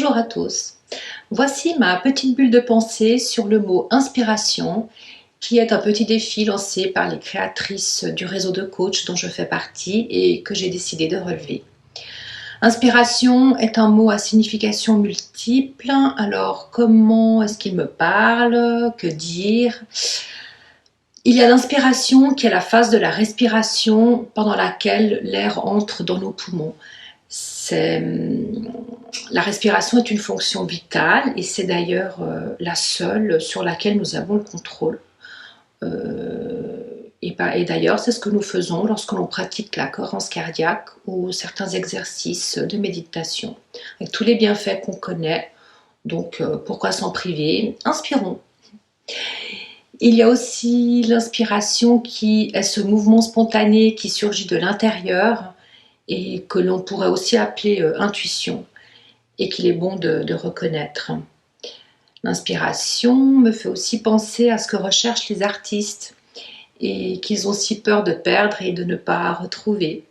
Bonjour à tous. Voici ma petite bulle de pensée sur le mot inspiration, qui est un petit défi lancé par les créatrices du réseau de coachs dont je fais partie et que j'ai décidé de relever. Inspiration est un mot à signification multiple. Alors, comment est-ce qu'il me parle? Que dire? Il y a l'inspiration qui est la phase de la respiration pendant laquelle l'air entre dans nos poumons. La respiration est une fonction vitale et c'est d'ailleurs la seule sur laquelle nous avons le contrôle. Et d'ailleurs, c'est ce que nous faisons lorsque l'on pratique la cohérence cardiaque ou certains exercices de méditation. Avec tous les bienfaits qu'on connaît, donc pourquoi s'en priver? Inspirons. Il y a aussi l'inspiration qui est ce mouvement spontané qui surgit de l'intérieur et que l'on pourrait aussi appeler intuition et qu'il est bon de reconnaître. L'inspiration me fait aussi penser à ce que recherchent les artistes et qu'ils ont si peur de perdre et de ne pas retrouver.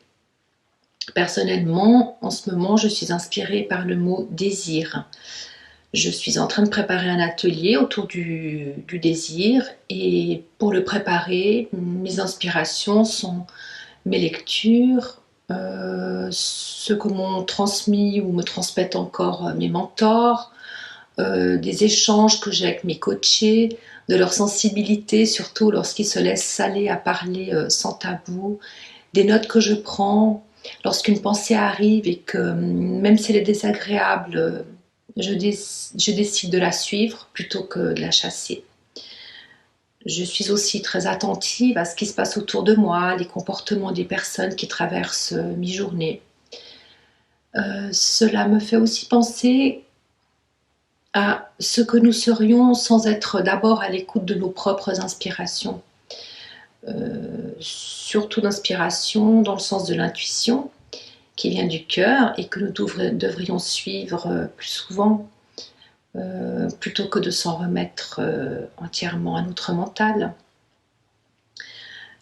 Personnellement, en ce moment, je suis inspirée par le mot désir. Je suis en train de préparer un atelier autour du désir et pour le préparer, mes inspirations sont mes lectures, ce que m'ont transmis ou me transmettent encore mes mentors, des échanges que j'ai avec mes coachés, de leur sensibilité, surtout lorsqu'ils se laissent aller à parler sans tabou, des notes que je prends lorsqu'une pensée arrive et que même si elle est désagréable, je décide de la suivre plutôt que de la chasser. Je suis aussi très attentive à ce qui se passe autour de moi, les comportements des personnes qui traversent mes journées. Cela me fait aussi penser à ce que nous serions sans être d'abord à l'écoute de nos propres inspirations. Surtout d'inspiration dans le sens de l'intuition, qui vient du cœur et que nous devrions suivre plus souvent, plutôt que de s'en remettre entièrement à notre mental.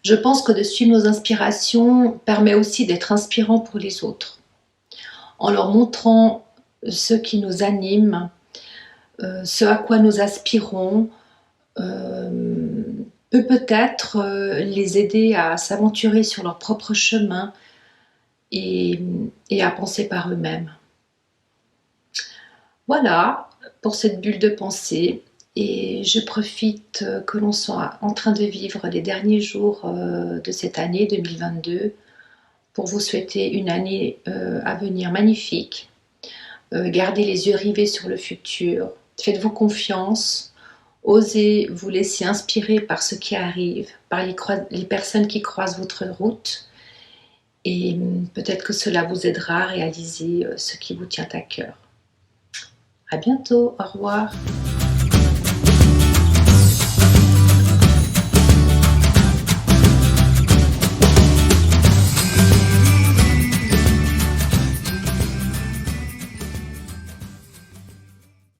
Je pense que de suivre nos inspirations permet aussi d'être inspirant pour les autres, en leur montrant ce qui nous anime, ce à quoi nous aspirons, peut-être les aider à s'aventurer sur leur propre chemin et à penser par eux-mêmes. Voilà pour cette bulle de pensée et je profite que l'on soit en train de vivre les derniers jours de cette année 2022 pour vous souhaiter une année à venir magnifique. Gardez les yeux rivés sur le futur, faites-vous confiance, osez vous laisser inspirer par ce qui arrive, par les personnes qui croisent votre route et peut-être que cela vous aidera à réaliser ce qui vous tient à cœur. À bientôt, au revoir.